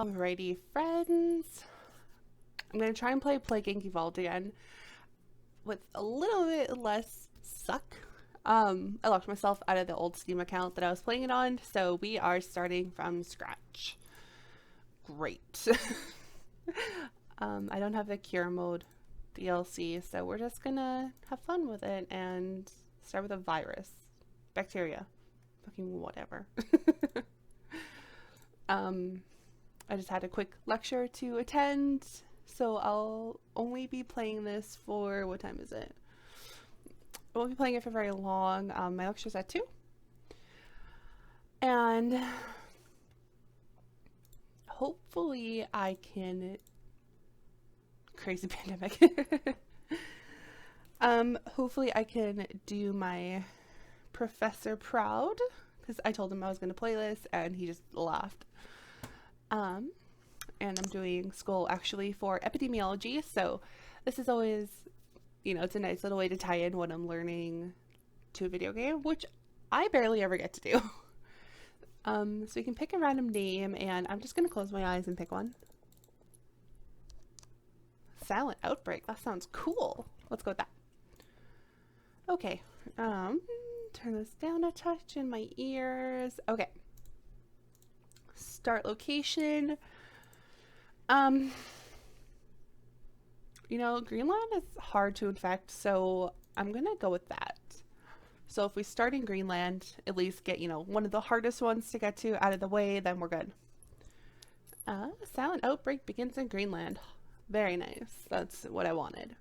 Alrighty, friends. I'm going to try and play Plague Vault again with a little bit less suck. I locked myself out of the old Steam account that I was playing it on, so we are starting from scratch. Great. I don't have the Cure Mode DLC, so we're just gonna have fun with it and start with a virus. Bacteria. Fucking whatever. I just had a quick lecture to attend, so I'll only be playing this for, what time is it? I won't be playing it for very long. My lecture's at 2. And hopefully I can... Crazy pandemic. Hopefully I can do my professor proud, because I told him I was going to play this, and he just laughed. And I'm doing school actually for epidemiology, so this is always, you know, it's a nice little way to tie in what I'm learning to a video game, which I barely ever get to do. So you can pick a random name, and I'm just going to close my eyes and pick one. Silent Outbreak, that sounds cool. Let's go with that. Okay, turn this down a touch in my ears. Okay. Start location. You know, Greenland is hard to infect, so I'm gonna go with that. So if we start in Greenland, at least get, you know, one of the hardest ones to get to out of the way, then we're good. Silent Outbreak begins in Greenland. Very nice. That's what I wanted.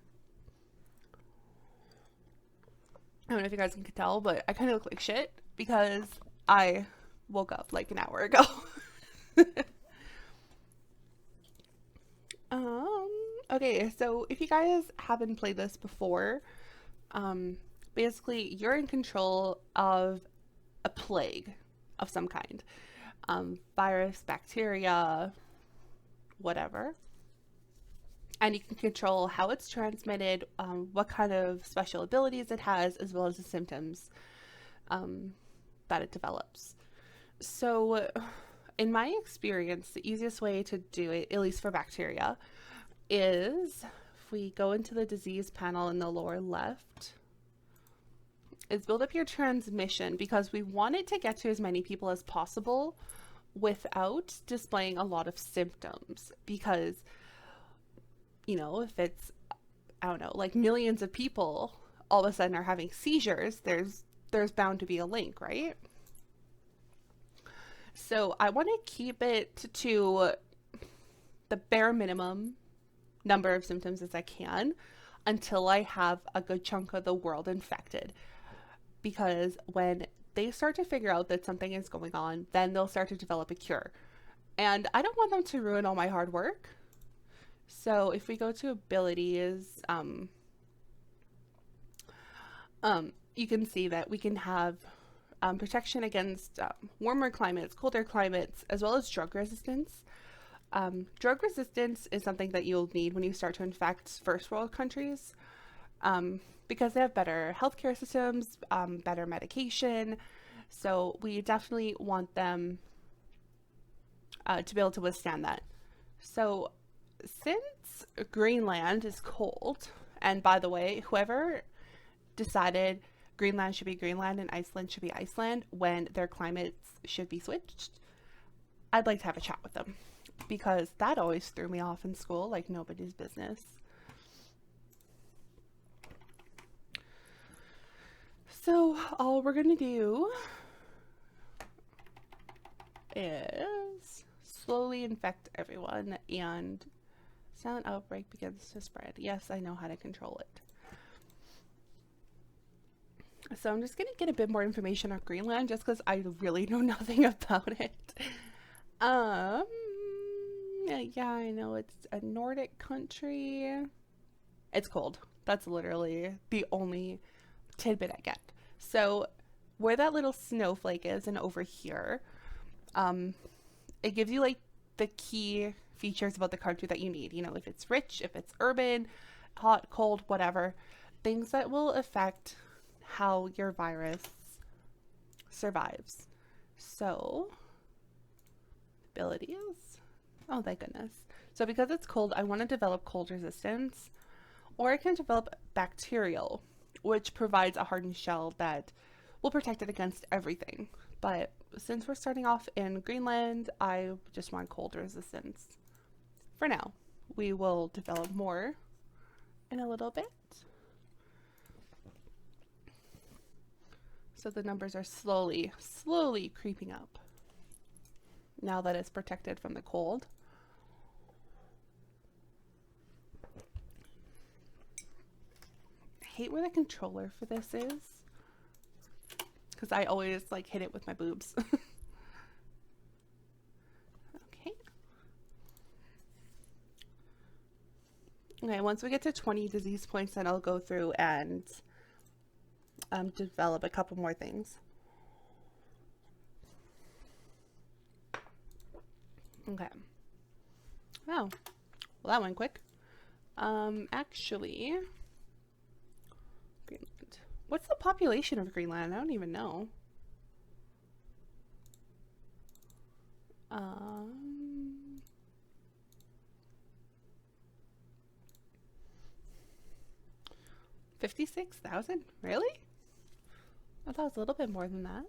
I don't know if you guys can tell, but I kind of look like shit because I woke up like an hour ago. Okay, so if you guys haven't played this before, basically you're in control of a plague of some kind. Virus, bacteria, whatever. And you can control how it's transmitted, what kind of special abilities it has, as well as the symptoms that it develops. So in my experience, the easiest way to do it, at least for bacteria, is if we go into the disease panel in the lower left, is build up your transmission, because we want it to get to as many people as possible without displaying a lot of symptoms. Because, you know, if it's, I don't know, like millions of people all of a sudden are having seizures, there's bound to be a link, right? So I want to keep it to the bare minimum number of symptoms as I can until I have a good chunk of the world infected. Because when they start to figure out that something is going on, then they'll start to develop a cure. And I don't want them to ruin all my hard work. So if we go to abilities, you can see that we can have protection against warmer climates, colder climates, as well as drug resistance. Drug resistance is something that you'll need when you start to infect first world countries, because they have better healthcare systems, better medication. So we definitely want them to be able to withstand that. So since Greenland is cold, and by the way, whoever decided Greenland should be Greenland and Iceland should be Iceland when their climates should be switched, I'd like to have a chat with them, because that always threw me off in school like nobody's business. So all we're gonna do is slowly infect everyone, and silent outbreak begins to spread. Yes, I know how to control it. So I'm just going to get a bit more information on Greenland, just because I really know nothing about it. Yeah, I know it's a Nordic country. It's cold. That's literally the only tidbit I get. So where that little snowflake is and over here, it gives you like the key features about the country that you need. You know, if it's rich, if it's urban, hot, cold, whatever. Things that will affect how your virus survives. So, abilities. Oh, thank goodness. So because it's cold, I want to develop cold resistance, or I can develop bacterial, which provides a hardened shell that will protect it against everything. But since we're starting off in Greenland, I just want cold resistance. For now, we will develop more in a little bit. So the numbers are slowly creeping up now that it's protected from the cold. I hate where the controller for this is, because I always like hit it with my boobs. Okay. Okay, once we get to 20 disease points, then I'll go through and develop a couple more things. Okay. Oh, well, that went quick. Actually, Greenland. What's the population of Greenland? I don't even know. 56,000? Really? I thought it was a little bit more than that.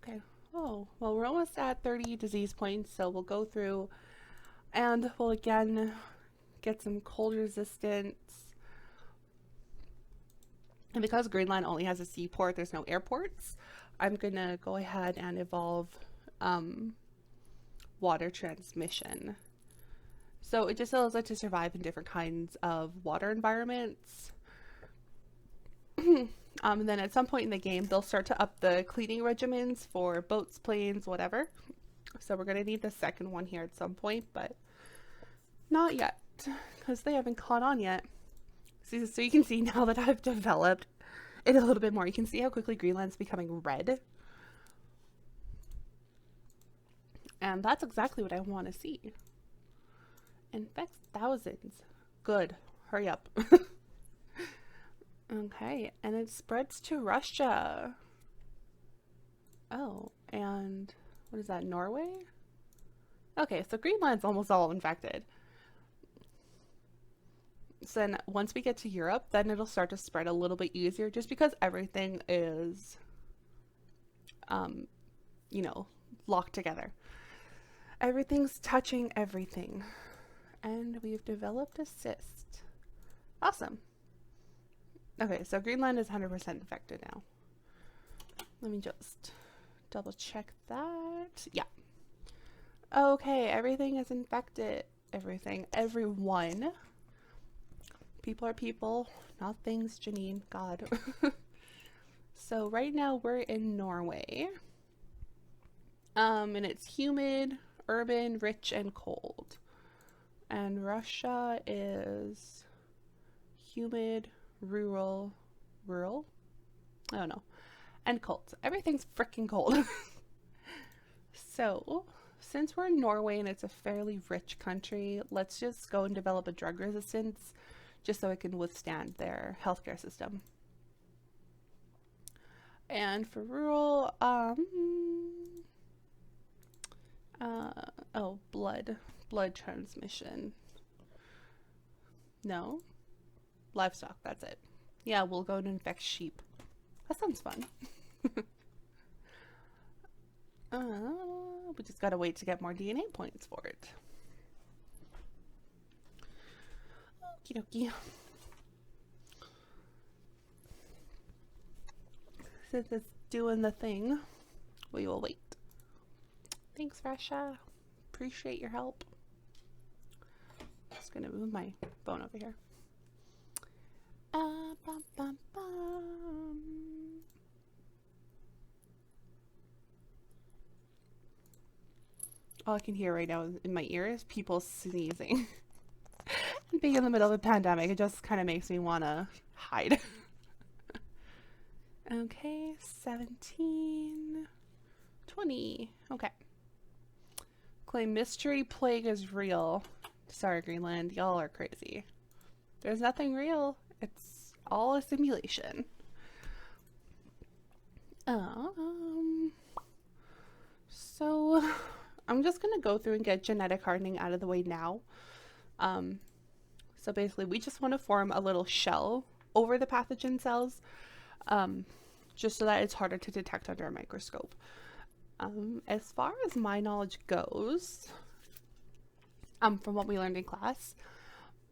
Okay. Oh, well, we're almost at 30 disease points, so we'll go through and we'll again get some cold resistance. And because Greenland only has a seaport, there's no airports, I'm gonna go ahead and evolve water transmission. So it just allows it to survive in different kinds of water environments. And then at some point in the game, they'll start to up the cleaning regimens for boats, planes, whatever. So we're going to need the second one here at some point, but not yet, because they haven't caught on yet. So you can see now that I've developed it a little bit more. You can see how quickly Greenland's becoming red. And that's exactly what I want to see. Infects thousands. Good. Hurry up. Okay, and it spreads to Russia. Oh, and what is that, Norway? Okay, so Greenland's almost all infected. So then once we get to Europe, then it'll start to spread a little bit easier just because everything is, you know, locked together. Everything's touching everything. And we've developed a cyst. Awesome. Okay, so Greenland is 100% infected now. Let me just double check that. Yeah. Okay, everything is infected. Everyone. People are people, not things, Janine. God. So right now we're in Norway. And it's humid, urban, rich, and cold. And Russia is humid, rural, I don't know, and cold. Everything's freaking cold. So since we're in Norway and it's a fairly rich country, let's just go and develop a drug resistance just so it can withstand their healthcare system. And for rural, oh, blood transmission. No, livestock, that's it. Yeah, we'll go and infect sheep. That sounds fun. We just gotta wait to get more DNA points for it. Okie dokie. Since it's doing the thing, we will wait. Thanks, Russia. Appreciate your help. Just gonna move my phone over here. Bum, bum, bum. All I can hear right now in my ear is people sneezing. And being in the middle of a pandemic, it just kind of makes me want to hide. Okay, 17, 20. Okay. Claim mystery plague is real. Sorry, Greenland, y'all are crazy. There's nothing real. It's all a simulation. So I'm just going to go through and get genetic hardening out of the way now. Um, so basically, we just want to form a little shell over the pathogen cells, just so that it's harder to detect under a microscope. As far as my knowledge goes, from what we learned in class,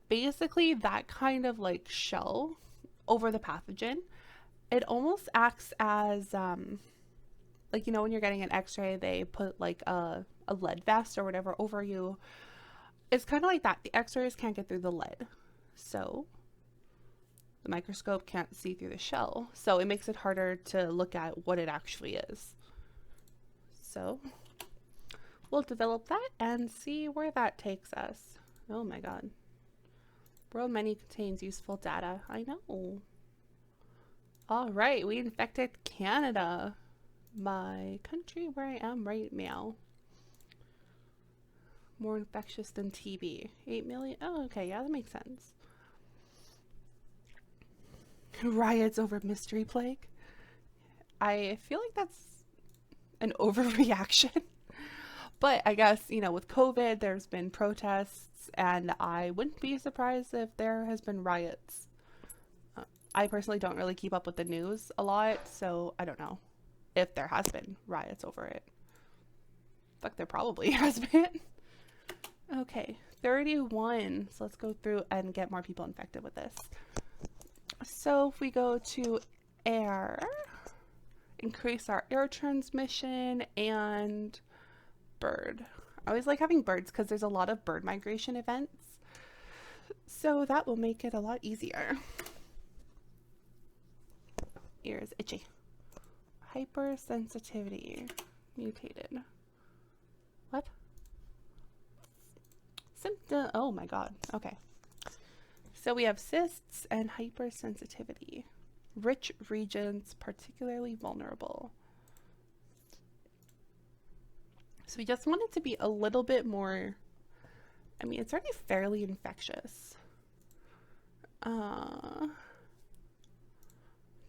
basically that kind of like shell over the pathogen, it almost acts as like, you know, when you're getting an x-ray, they put like a lead vest or whatever over you. It's kind of like that. The x-rays can't get through the lead, so the microscope can't see through the shell, so it makes it harder to look at what it actually is. So we'll develop that and see where that takes us. Oh my god. World menu contains useful data. I know. Alright, we infected Canada, my country where I am right now. More infectious than TB. 8 million. Oh, okay, yeah, that makes sense. Riots over mystery plague. I feel like that's an overreaction. But I guess, you know, with COVID, there's been protests, and I wouldn't be surprised if there has been riots. I personally don't really keep up with the news a lot, so I don't know if there has been riots over it. Fuck, there probably has been. Okay, 31. So let's go through and get more people infected with this. So if we go to air, increase our air transmission, and bird. I always like having birds because there's a lot of bird migration events. So that will make it a lot easier. Ears itchy. Hypersensitivity. Mutated. What? Symptom. Oh my god. Okay. So we have cysts and hypersensitivity. Rich regions particularly vulnerable. So we just want it to be a little bit more, I mean, it's already fairly infectious.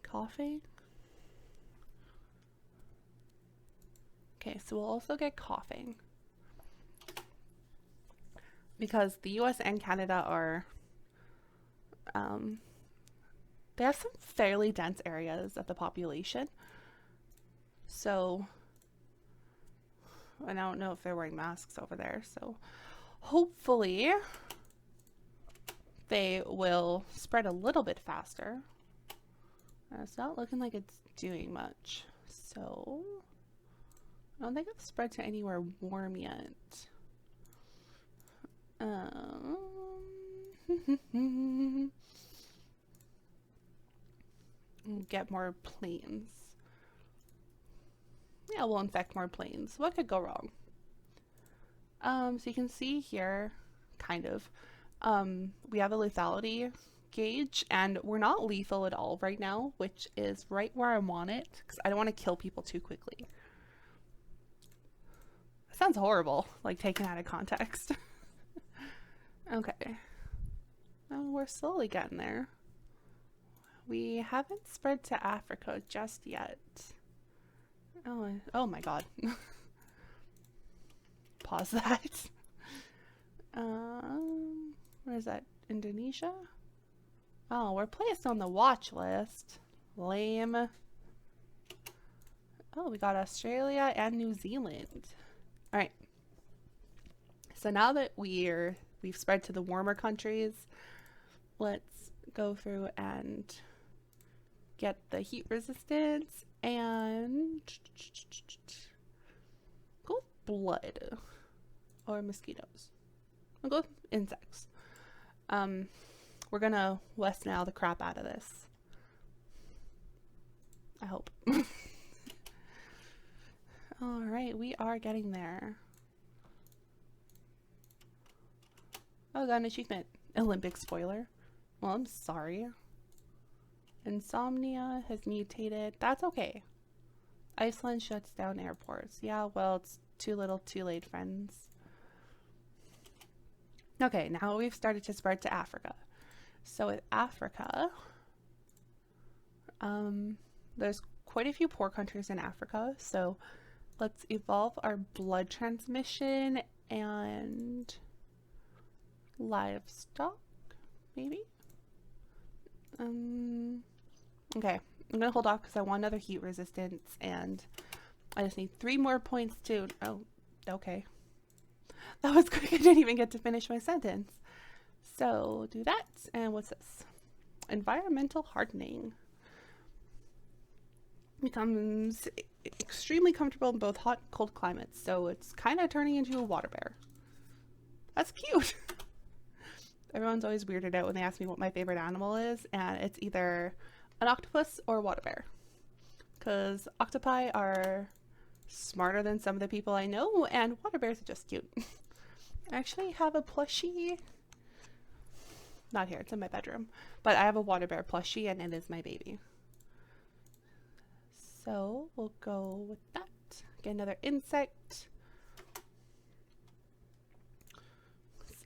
Coughing. Okay, so we'll also get coughing. Because the US and Canada are, they have some fairly dense areas of the population. So I don't know if they're wearing masks over there, so hopefully they will spread a little bit faster. It's not looking like it's doing much, so I don't think it's spread to anywhere warm yet. Get more planes. Yeah, we'll infect more planes. What could go wrong? So you can see here, kind of, we have a lethality gauge, and we're not lethal at all right now, which is right where I want it, because I don't want to kill people too quickly. That sounds horrible, like taken out of context. Okay. Oh, we're slowly getting there. We haven't spread to Africa just yet. Oh my god. Pause that. Where is that? Indonesia? Oh, we're placed on the watch list. Lame. Oh, we got Australia and New Zealand. Alright. So now that we've spread to the warmer countries, let's go through and get the heat resistance and go with blood or mosquitoes. I'll go with insects. We're gonna West Nile the crap out of this. I hope. Alright, we are getting there. Oh, got an achievement. Olympic spoiler. Well, I'm sorry. Insomnia has mutated. That's okay. Iceland shuts down airports. Yeah, well, it's too little too late, friends. Okay, now we've started to spread to Africa. So with Africa, there's quite a few poor countries in Africa. So Let's evolve our blood transmission and livestock, maybe? Okay, I'm gonna hold off because I want another heat resistance, and I just need 3 more points to... Oh, okay. That was quick. I didn't even get to finish my sentence. So, do that. And what's this? Environmental hardening. Becomes extremely comfortable in both hot and cold climates. So, it's kind of turning into a water bear. That's cute. Everyone's always weirded out when they ask me what my favorite animal is, and it's either an octopus or a water bear. Because octopi are smarter than some of the people I know, and water bears are just cute. I actually have a plushie. Not here, it's in my bedroom. But I have a water bear plushie, and it is my baby. So we'll go with that. Get another insect.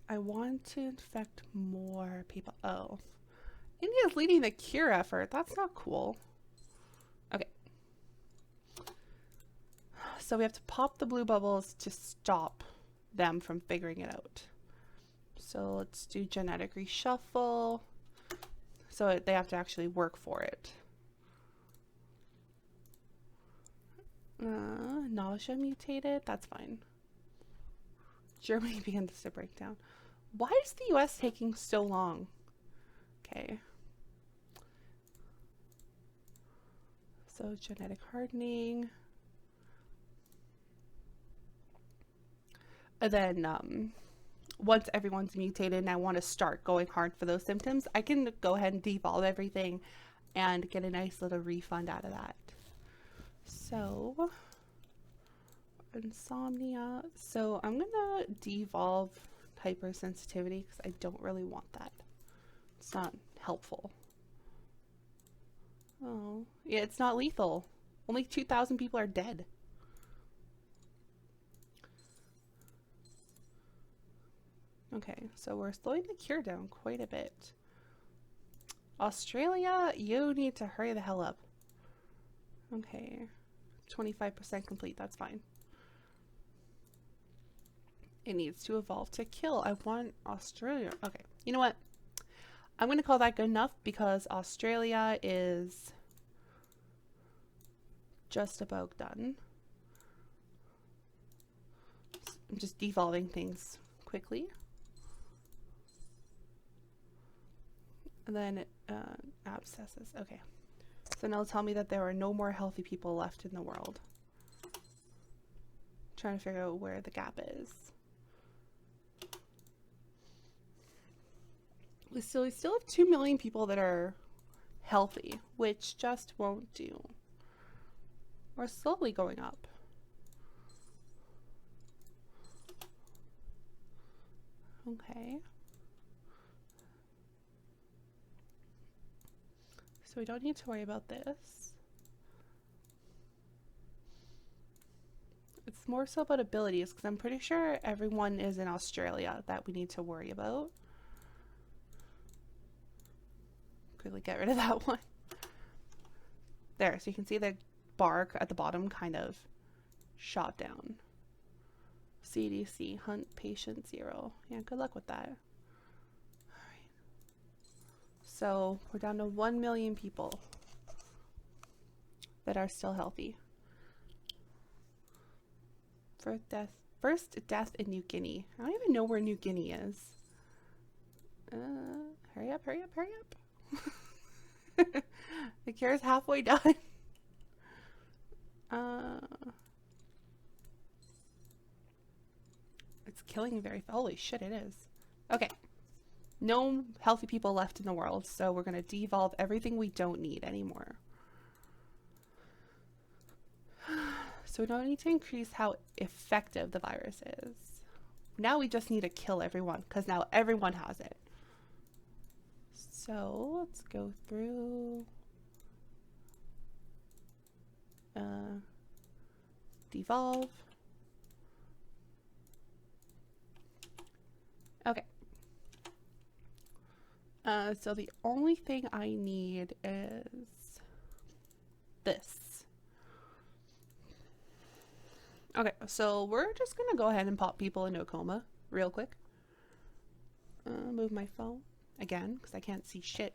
I want to infect more people. Oh. India's leading the cure effort. That's not cool. Okay. So we have to pop the blue bubbles to stop them from figuring it out. So let's do genetic reshuffle. So they have to actually work for it. Nausea mutated. That's fine. Germany begins to break down. Why is the US taking so long? Okay. So genetic hardening. And then once everyone's mutated and I want to start going hard for those symptoms, I can go ahead and devolve everything and get a nice little refund out of that. So, insomnia. So I'm gonna devolve hypersensitivity because I don't really want that. It's not helpful. Oh, yeah, it's not lethal. Only 2,000 people are dead. Okay, so we're slowing the cure down quite a bit. Australia, you need to hurry the hell up. Okay, 25% complete, that's fine. It needs to evolve to kill. I want Australia. Okay, you know what? I'm going to call that good enough because Australia is just about done. I'm just devolving things quickly. And then abscesses. Okay. So now tell me that there are no more healthy people left in the world. I'm trying to figure out where the gap is. We still have 2 million people that are healthy, which just won't do. We're slowly going up. Okay. So we don't need to worry about this. It's more so about abilities because I'm pretty sure everyone is in Australia that we need to worry about. Quickly get rid of that one. There, so you can see the bar at the bottom kind of shot down. CDC, hunt patient 0. Yeah, good luck with that. Alright. So we're down to 1 million people that are still healthy. First death in New Guinea. I don't even know where New Guinea is. Hurry up, hurry up, hurry up. The cure is halfway done. It's killing very holy shit it is. Okay. No healthy people left in the world, so we're gonna devolve everything we don't need anymore. So we don't need to increase how effective the virus is. Now we just need to kill everyone, because now everyone has it. So let's go through devolve. Okay. So the only thing I need is this. Okay, so we're just gonna go ahead and pop people into a coma real quick. Move my phone again because I can't see shit.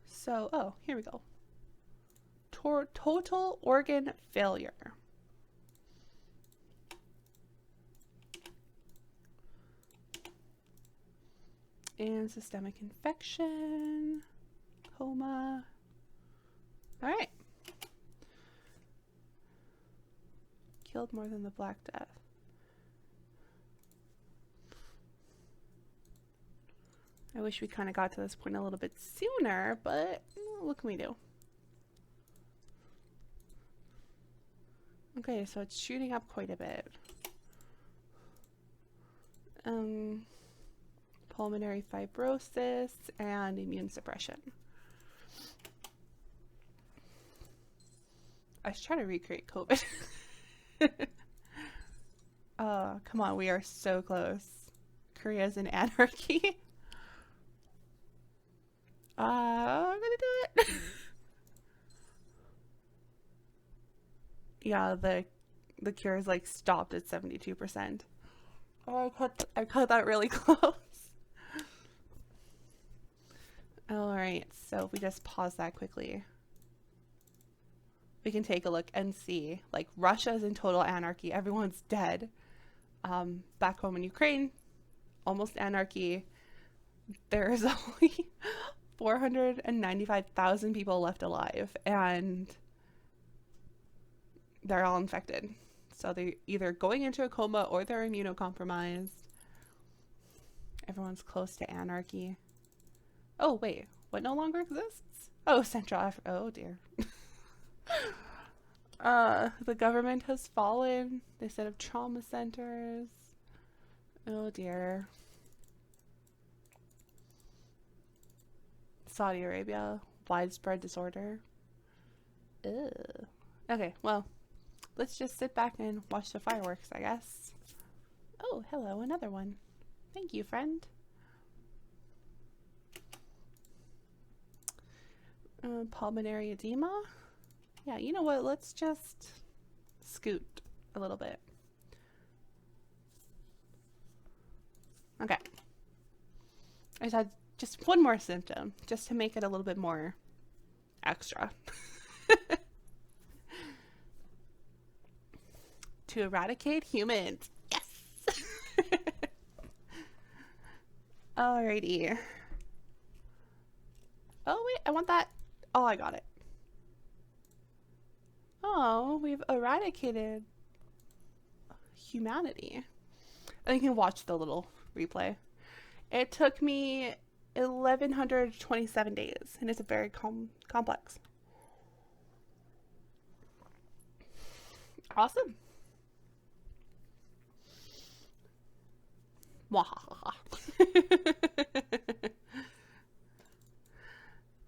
So, oh, here we go. Total organ failure. And systemic infection. Coma. All right. Killed more than the Black Death. I wish we kind of got to this point a little bit sooner, but what can we do? Okay, so it's shooting up quite a bit. Pulmonary fibrosis and immune suppression. I was trying to recreate COVID. Come on, we are so close. Korea's in anarchy. I'm gonna do it. Yeah, the cure is like stopped at 72%. Oh, I cut that really close. All right, so if we just pause that quickly, we can take a look and see. Like, Russia's in total anarchy. Everyone's dead. Back home in Ukraine, almost anarchy. There's only 495,000 people left alive, and they're all infected. So they're either going into a coma or they're immunocompromised. Everyone's close to anarchy. Oh, wait. What no longer exists? Oh, Central Africa. Oh, dear. The government has fallen. They set up trauma centers. Oh, dear. Saudi Arabia. Widespread disorder. Ugh. Okay, well, let's just sit back and watch the fireworks, I guess. Oh, hello, another one. Thank you, friend. Pulmonary edema. Yeah, you know what? Let's just scoot a little bit. Okay. I just had just one more symptom, just to make it a little bit more extra. To eradicate humans. Yes! Alrighty. Oh, wait, I want that. Oh, I got it. Oh, we've eradicated humanity. And you can watch the little replay. It took me 1,127 days, and it's a very complex. Awesome.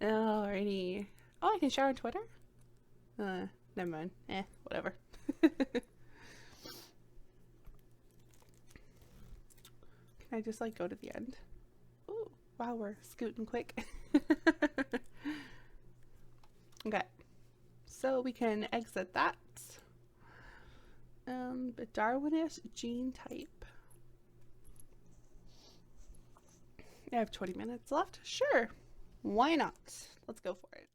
Alrighty. Oh, I can share on Twitter? Never mind. Whatever. Can I just like go to the end? Ooh, wow, we're scooting quick. Okay. So we can exit that. But Darwinist gene type. I have 20 minutes left. Sure. Why not? Let's go for it.